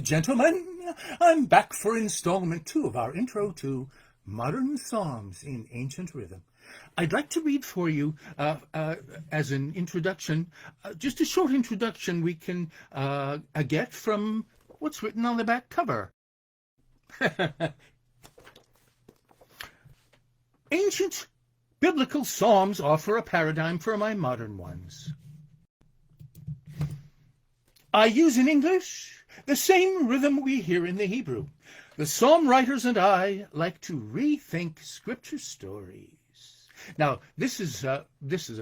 Gentlemen, I'm back for installment 2 of our intro to modern psalms in ancient rhythm. I'd like to read for you, as an introduction, just a short introduction we can get from what's written on the back cover. Ancient biblical psalms offer a paradigm for my modern ones. I use in English the same rhythm we hear in the Hebrew. The psalm writers and I like to rethink scripture stories. Now, this is a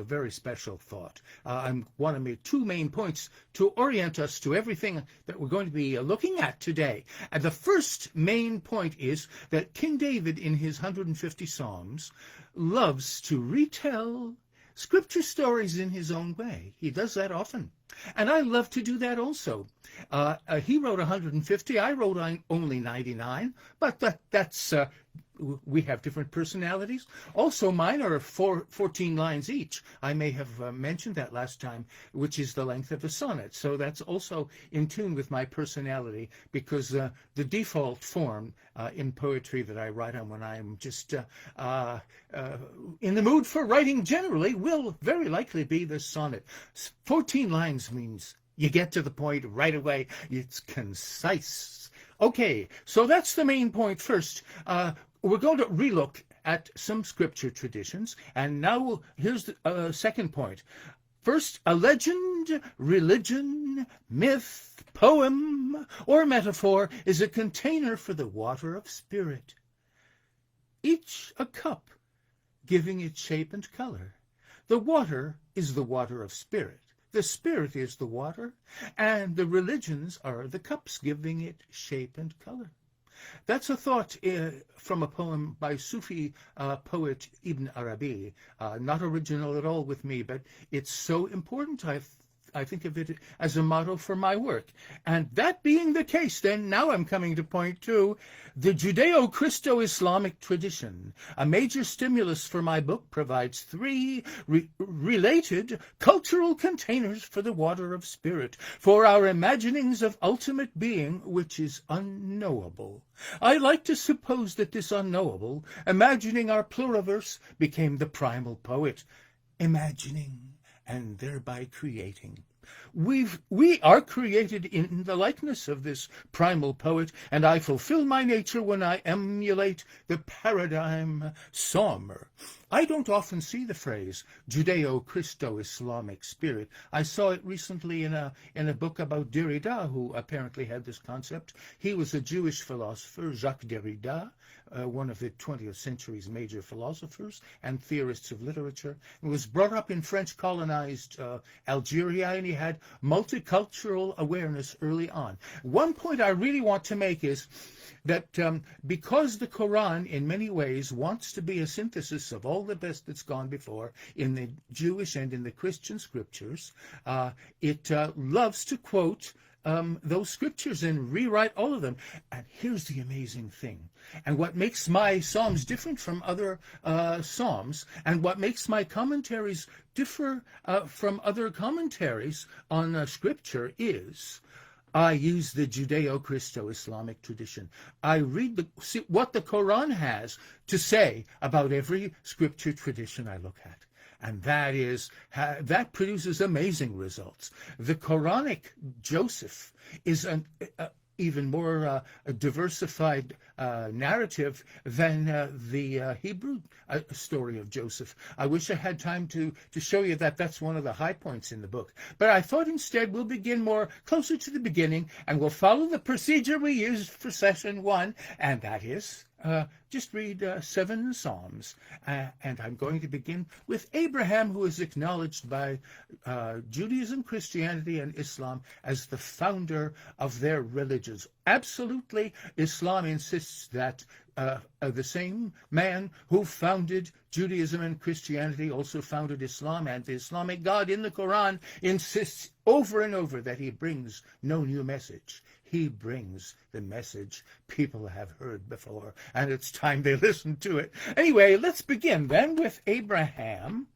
very special thought. I want to make 2 main points to orient us to everything that we're going to be looking at today. And the first main point is that King David, in his 150 psalms, loves to retell scripture stories in his own way. He does that often. And I love to do that also. He wrote 150. I wrote only 99. But that's we have different personalities. Also, mine are 14 lines each. I may have mentioned that last time, which is the length of a sonnet. So that's also in tune with my personality, because the default form in poetry that I write on when I'm just in the mood for writing generally will very likely be the sonnet. 14 lines means you get to the point right away. It's concise. Okay, so that's the main point first. We're going to relook at some scripture traditions, and now here's the second point. First, a legend, religion, myth, poem, or metaphor is a container for the water of spirit, each a cup giving it shape and color. The water is the water of spirit. The spirit is the water, and the religions are the cups giving it shape and color. That's a thought from a poem by Sufi poet Ibn Arabi. Not original at all with me, but it's so important. I think of it as a motto for my work. And that being the case, then now I'm coming to point 2, the Judeo-Christo-Islamic tradition. A major stimulus for my book provides 3 related cultural containers for the water of spirit, for our imaginings of ultimate being, which is unknowable. I like to suppose that this unknowable, imagining our pluriverse, became the primal poet, imagining and thereby creating. We are created in the likeness of this primal poet, and I fulfill my nature when I emulate the paradigm psalmer. I don't often see the phrase Judeo-Christo-Islamic spirit. I saw it recently in a book about Derrida, who apparently had this concept. He was a Jewish philosopher, Jacques Derrida, one of the 20th century's major philosophers and theorists of literature. He was brought up in French-colonized Algeria, and he had multicultural awareness early on. One point I really want to make is that because the Quran in many ways wants to be a synthesis of all the best that's gone before in the Jewish and in the Christian scriptures, it loves to quote those scriptures and rewrite all of them. And here's the amazing thing, and what makes my psalms different from other psalms, and what makes my commentaries differ from other commentaries on scripture is I use the Judeo-Christo-Islamic tradition. I read what the Quran has to say about every scripture tradition I look at. And that produces amazing results. The Qur'anic Joseph is an even more diversified narrative than the Hebrew story of Joseph. I wish I had time to show you that. That's one of the high points in the book. But I thought instead we'll begin more closer to the beginning, and we'll follow the procedure we used for session 1, and that is just read 7 Psalms. And I'm going to begin with Abraham, who is acknowledged by Judaism, Christianity, and Islam as the founder of their religions. Absolutely, Islam insists that the same man who founded Judaism and Christianity also founded Islam, and the Islamic God in the Quran insists over and over that he brings no new message. He brings the message people have heard before, and it's time they listen to it. Anyway, let's begin then with Abraham.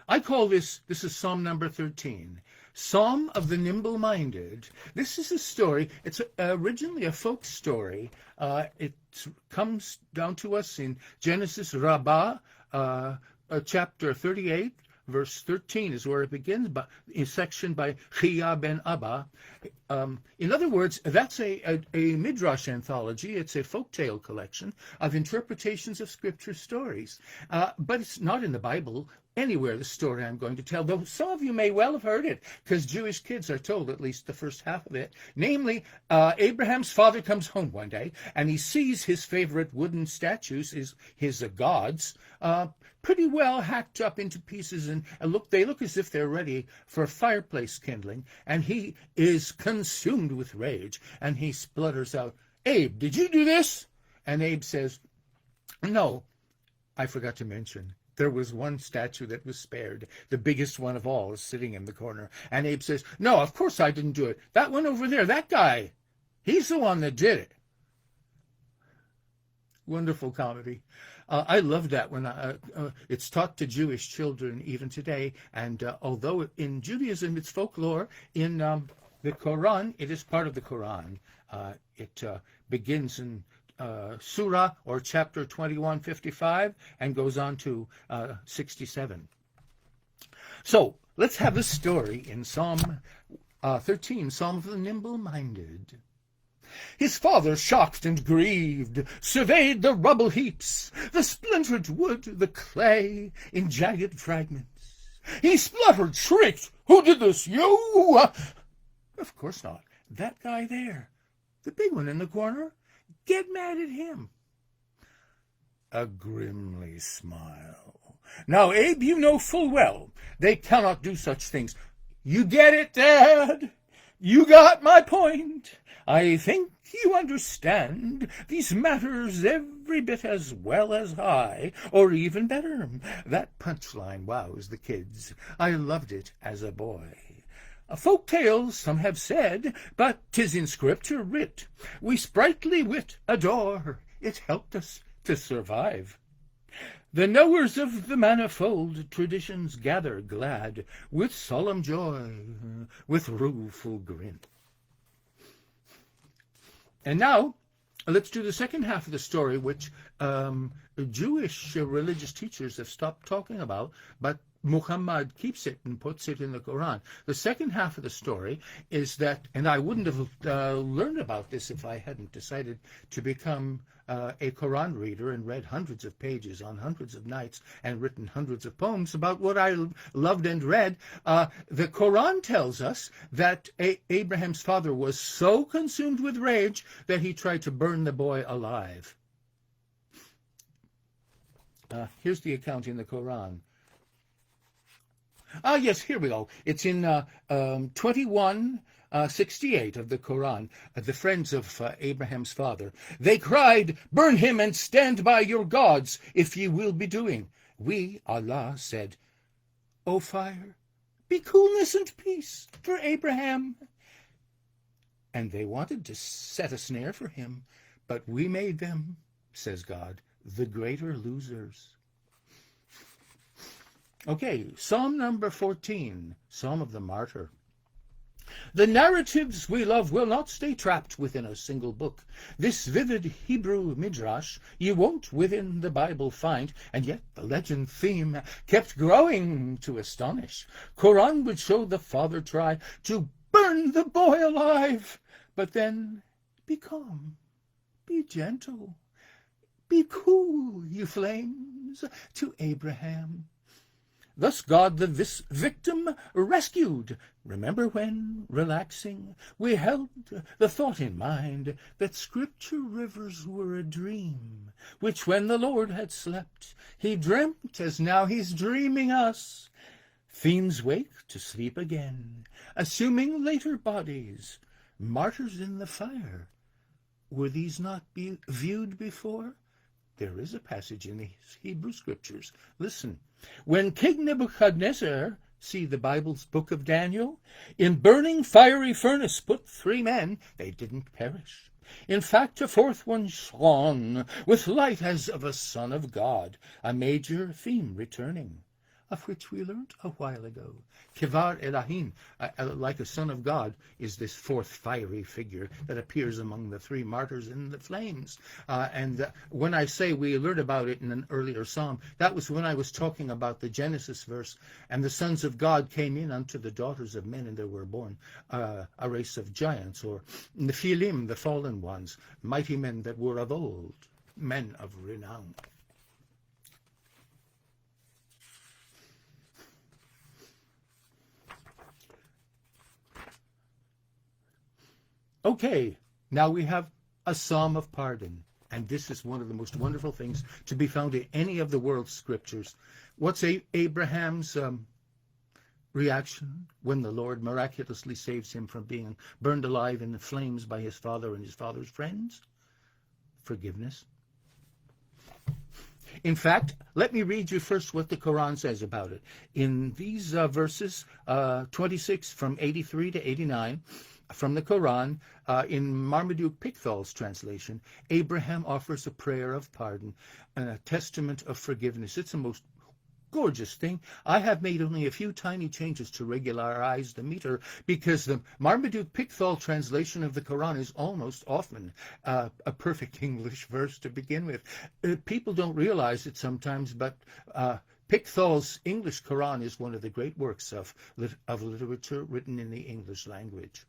I call this is Psalm number 13. Psalm of the Nimble-Minded. This is a story. It's originally a folk story. It comes down to us in Genesis Rabbah, chapter 38, verse 13 is where it begins, but a section by Chia ben Abba. In other words, that's a midrash anthology. It's a folktale collection of interpretations of scripture stories. But it's not in the Bible anywhere, the story I'm going to tell, though some of you may well have heard it, because Jewish kids are told at least the first half of it. Namely, Abraham's father comes home one day, and he sees his favorite wooden statues, his gods, pretty well hacked up into pieces, and they look as if they're ready for fireplace kindling, and he is consumed with rage, and he splutters out, "Abe, did you do this?" And Abe says, "No, I forgot to mention, there was one statue that was spared. The biggest one of all is sitting in the corner." And Abe says, "No, of course I didn't do it. That one over there, that guy, he's the one that did it." Wonderful comedy. I love that when it's taught to Jewish children even today. And although in Judaism it's folklore, in the Quran, it is part of the Quran. It begins in Surah or chapter 21:55 and goes on to 67. So let's have a story in Psalm 13, Psalm of the Nimble-Minded. His father, shocked and grieved, surveyed the rubble heaps, the splintered wood, the clay in jagged fragments. He spluttered, shrieked, "Who did this? You?" "Of course not. That guy there, the big one in the corner. Get mad at him." A grimly smile. "Now, Abe, you know full well they cannot do such things." "You get it, Dad. You got my point. I think you understand these matters every bit as well as I, or even better." That punchline wows the kids. I loved it as a boy. "A folk tale, some have said, but 'tis in scripture writ. We sprightly wit adore, it helped us to survive. The knowers of the manifold traditions gather glad, with solemn joy, with rueful grin." And now, let's do the second half of the story, which Jewish religious teachers have stopped talking about, but Muhammad keeps it and puts it in the Quran. The second half of the story is that, and I wouldn't have learned about this if I hadn't decided to become a Quran reader and read hundreds of pages on hundreds of nights and written hundreds of poems about what I loved and read. The Quran tells us that Abraham's father was so consumed with rage that he tried to burn the boy alive. Here's the account in the Quran. Yes, here we go. It's in 21:68 of the Quran, the friends of Abraham's father. "They cried, 'Burn him and stand by your gods, if ye will be doing.' We, Allah, said, 'O fire, be coolness and peace for Abraham.' And they wanted to set a snare for him, but we made them," says God, "the greater losers." Okay, Psalm number 14, Psalm of the Martyr. "The narratives we love will not stay trapped within a single book. This vivid Hebrew midrash you won't within the Bible find, and yet the legend theme kept growing to astonish. Quran would show the father try to burn the boy alive, but then be calm, be gentle, be cool, you flames, to Abraham. Thus God the victim rescued. Remember when, relaxing, we held the thought in mind that scripture rivers were a dream, which when the Lord had slept, he dreamt as now he's dreaming us. Fiends wake to sleep again, assuming later bodies, martyrs in the fire. Were these not viewed before? There is a passage in the Hebrew scriptures. Listen. When King Nebuchadnezzar, see the Bible's book of Daniel, in burning fiery furnace put 3 men, they didn't perish. In fact, a 4th one shone with light as of a son of God, a major theme returning. of which we learnt a while ago. Kivar Elahim, like a son of God, is this fourth fiery figure that appears among the three martyrs in the flames. When I say we learned about it in an earlier psalm, that was when I was talking about the Genesis verse, and the sons of God came in unto the daughters of men, and there were born a race of giants, or Nephilim, the fallen ones, mighty men that were of old, men of renown. Okay, now we have a psalm of pardon, and this is one of the most wonderful things to be found in any of the world's scriptures. What's Abraham's reaction when the Lord miraculously saves him from being burned alive in the flames by his father and his father's friends? Forgiveness. In fact, let me read you first what the Quran says about it. In these verses, 26 from 83 to 89, from the Quran, in Marmaduke Pickthall's translation, Abraham offers a prayer of pardon and a testament of forgiveness. It's the most gorgeous thing. I have made only a few tiny changes to regularize the meter, because the Marmaduke Pickthall translation of the Quran is almost often a perfect English verse to begin with. People don't realize it sometimes, but Pickthall's English Quran is one of the great works of literature written in the English language.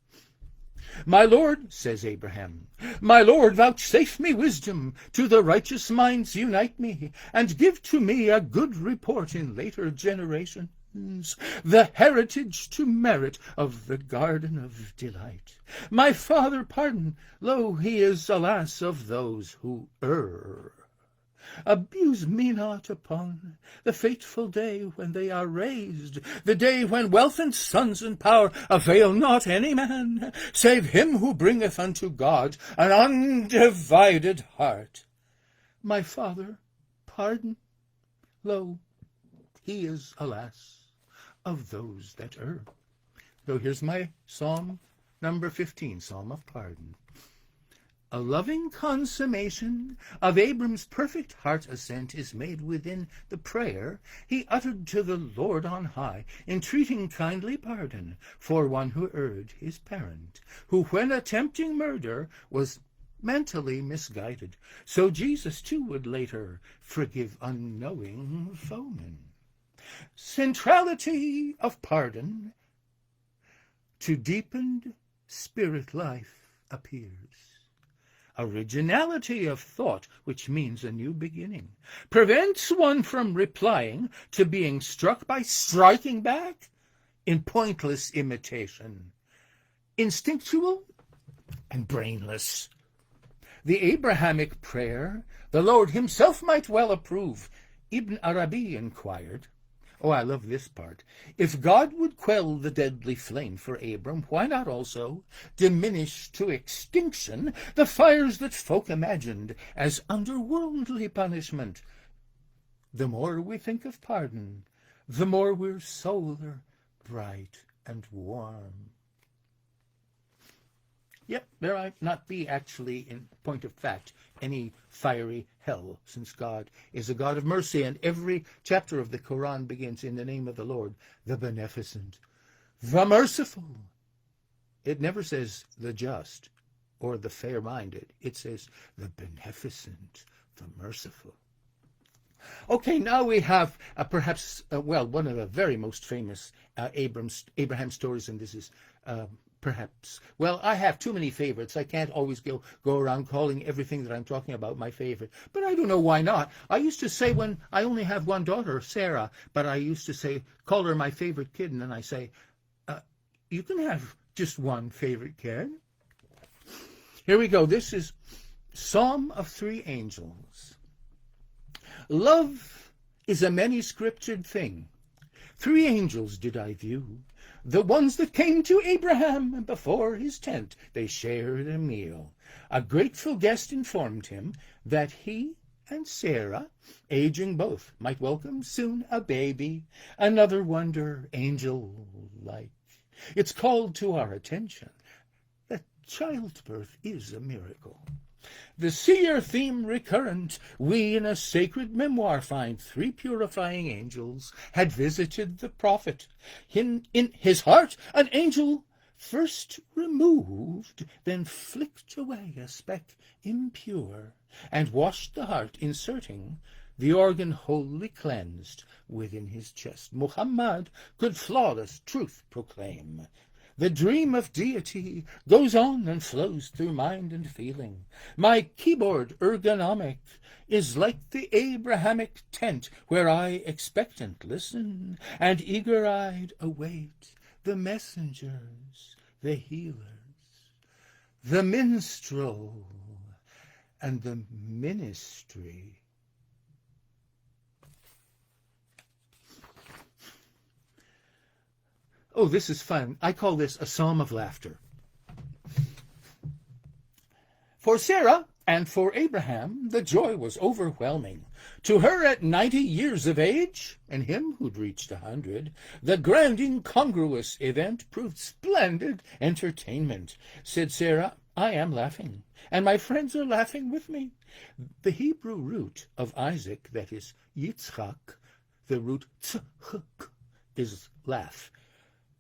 My Lord, says Abraham, my Lord, vouchsafe me wisdom, to the righteous minds unite me, and give to me a good report in later generations, the heritage to merit of the garden of delight. My father pardon, lo, he is, alas, of those who err. Abuse me not upon the fateful day when they are raised, the day when wealth and sons and power avail not any man, save him who bringeth unto God an undivided heart. My father, pardon, lo, he is, alas, of those that err. So here's my Psalm number 15, Psalm of Pardon. A loving consummation of Abram's perfect heart assent is made within the prayer he uttered to the Lord on high, entreating kindly pardon for one who erred, his parent, who when attempting murder was mentally misguided. So Jesus too would later forgive unknowing foemen. Centrality of pardon to deepened spirit life appears. Originality of thought, which means a new beginning, prevents one from replying to being struck by striking back in pointless imitation. Instinctual and brainless. The Abrahamic prayer the Lord himself might well approve. Ibn Arabi inquired, oh, I love this part, if God would quell the deadly flame for Abram, why not also diminish to extinction the fires that folk imagined as underworldly punishment? The more we think of pardon, the more we're solar, bright, and warm. Yep, there might not be actually, in point of fact, any fiery hell, since God is a God of mercy, and every chapter of the Quran begins in the name of the Lord, the Beneficent, the Merciful. It never says the just or the fair-minded. It says the Beneficent, the Merciful. Okay, now we have perhaps, one of the very most famous Abraham stories, and this is perhaps, I have too many favorites. I can't always go around calling everything that I'm talking about my favorite. But I don't know why not. I used to say, when I only have one daughter, Sarah, but I used to say, call her my favorite kid, and then I say, you can have just one favorite kid. Here we go. This is Psalm of Three Angels. Love is a many-scriptured thing. Three angels did I view, the ones that came to Abraham, and before his tent they shared a meal. A grateful guest informed him that he and Sarah, aging both, might welcome soon a baby, another wonder, angel-like. It's called to our attention that childbirth is a miracle. The seer theme recurrent, we in a sacred memoir find 3 purifying angels had visited the prophet. In his heart an angel first removed, then flicked away a speck impure, and washed the heart, inserting the organ wholly cleansed within his chest. Muhammad could flawless truth proclaim. The dream of deity goes on and flows through mind and feeling. My keyboard ergonomic is like the Abrahamic tent, where I expectant listen and eager-eyed await the messengers, the healers, the minstrel, and the ministry. Oh, this is fun. I call this a psalm of laughter. For Sarah and for Abraham, the joy was overwhelming. To her at 90 years of age, and him who'd reached 100, the grand incongruous event proved splendid entertainment. Said Sarah, I am laughing, and my friends are laughing with me. The Hebrew root of Isaac, that is Yitzchak, the root tzchuk, is laugh,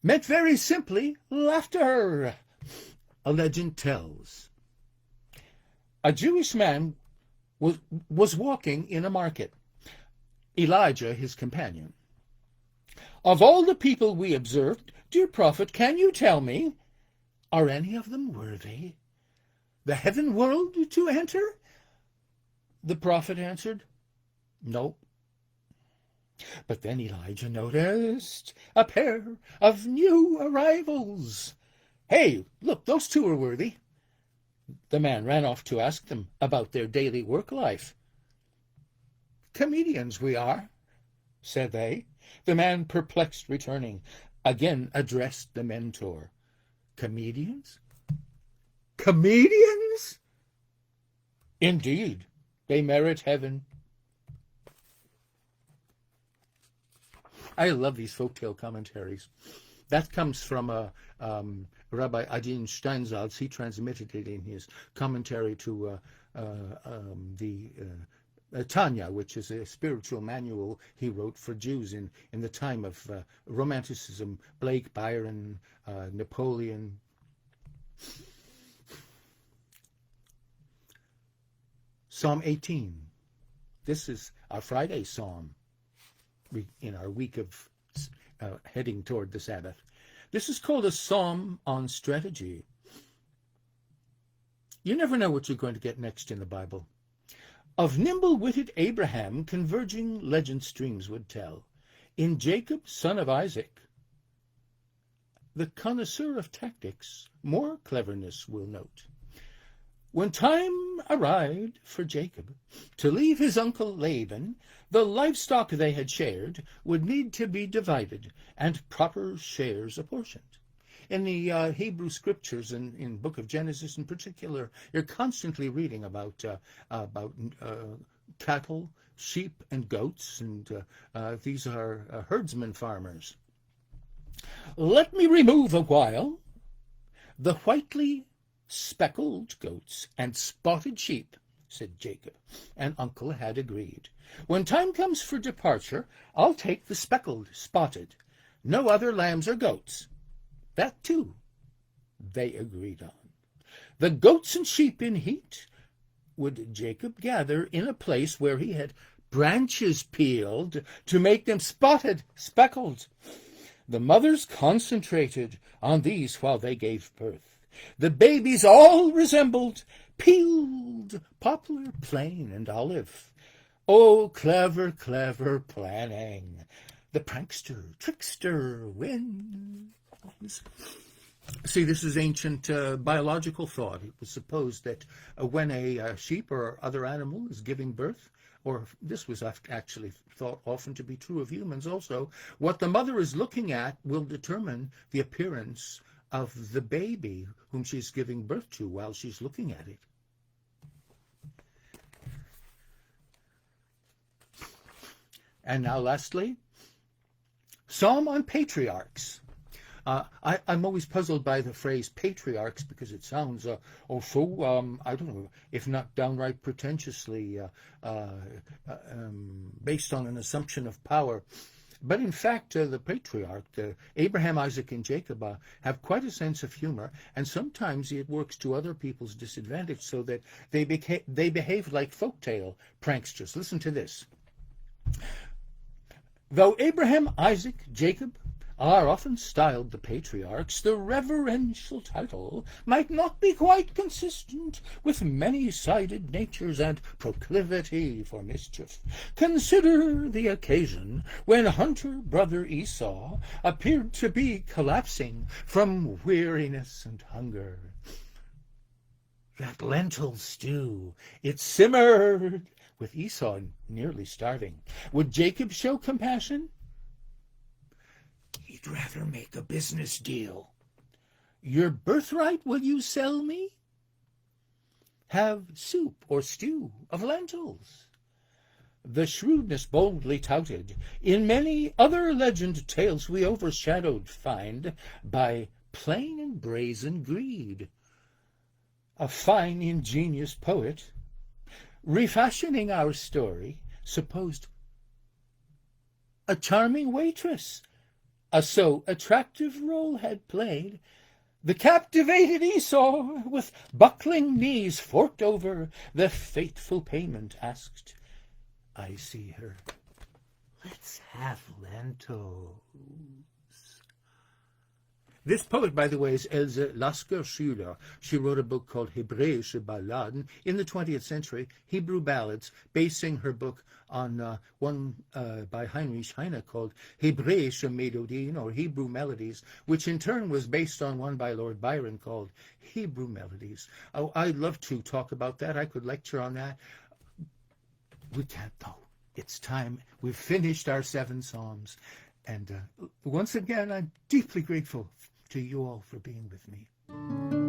meant very simply laughter. A legend tells a Jewish man was walking in a market, Elijah his companion. Of all the people we observed, dear prophet, can you tell me, are any of them worthy the heaven world to enter? The prophet answered, no. But then Elijah noticed a pair of new arrivals. Hey, look, those 2 are worthy. The man ran off to ask them about their daily work life. Comedians we are, said they. The man, perplexed, returning, again addressed the mentor. Comedians? Comedians? Indeed, they merit heaven. I love these folktale commentaries. That comes from Rabbi Adin Steinsaltz. He transmitted it in his commentary to the Tanya, which is a spiritual manual he wrote for Jews in the time of Romanticism, Blake, Byron, Napoleon. Psalm 18. This is our Friday psalm in our week of heading toward the Sabbath. This is called a psalm on strategy. You never know what you're going to get next in the Bible. Of nimble-witted Abraham, converging legend streams would tell. In Jacob, son of Isaac, the connoisseur of tactics, more cleverness will note. When time arrived for Jacob to leave his uncle Laban, the livestock they had shared would need to be divided and proper shares apportioned. In the Hebrew scriptures, in book of Genesis in particular, you're constantly reading about cattle, sheep, and goats, and these are herdsmen farmers. Let me remove a while the whitely speckled goats and spotted sheep, said Jacob, and uncle had agreed. When time comes for departure, I'll take the speckled, spotted. No other lambs or goats. That, too, they agreed on. The goats and sheep in heat would Jacob gather in a place where he had branches peeled to make them spotted, speckled. The mothers concentrated on these while they gave birth. The babies all resembled peeled poplar, plain, and olive. Oh, clever, clever planning. The prankster, trickster wins. See, this is ancient biological thought. It was supposed that when a sheep or other animal is giving birth, or this was actually thought often to be true of humans also, what the mother is looking at will determine the appearance of the baby whom she's giving birth to while she's looking at it. And now lastly, Psalm on Patriarchs. I'm always puzzled by the phrase patriarchs because it sounds I don't know, if not downright pretentiously based on an assumption of power. But in fact, the patriarch, Abraham, Isaac, and Jacob, have quite a sense of humor, and sometimes it works to other people's disadvantage so that they behave like folktale pranksters. Listen to this. Though Abraham, Isaac, Jacob are often styled the patriarchs, the reverential title might not be quite consistent with many-sided natures and proclivity for mischief. Consider the occasion when hunter brother Esau appeared to be collapsing from weariness and hunger. That lentil stew, it simmered, with Esau nearly starving. Would Jacob show compassion? He'd rather make a business deal. Your birthright will you sell me? Have soup or stew of lentils. The shrewdness boldly touted in many other legend tales we overshadowed find by plain and brazen greed. A fine ingenious poet, refashioning our story, supposed a charming waitress a so attractive role had played. The captivated Esau, with buckling knees forked over, the fateful payment asked. I see her. Let's have lentils. This poet, by the way, is Else Lasker-Schüler. She wrote a book called Hebräische Balladen in the 20th century, Hebrew ballads, basing her book on one by Heinrich Heine called Hebräische Melodien, or Hebrew Melodies, which in turn was based on one by Lord Byron called Hebrew Melodies. Oh, I'd love to talk about that. I could lecture on that. We can't, though. It's time. We've finished our 7 Psalms. And once again, I'm deeply grateful to you all for being with me.